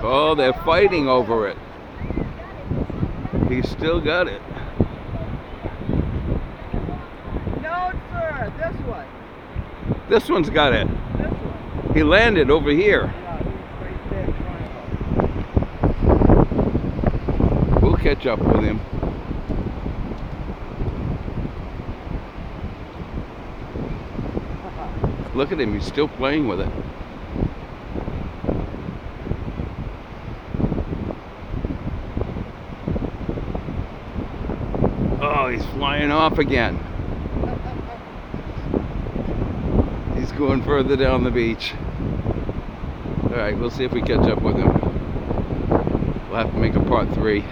Oh, they're fighting over it. He's still got it. No, sir. This one. This one's got it. This one. He landed over here. Yeah, he's right there trying to. We'll catch up with him. Look at him, he's still playing with it. Oh, he's flying off again. He's going further down the beach. Alright, we'll see if we catch up with him. We'll have to make a part 3.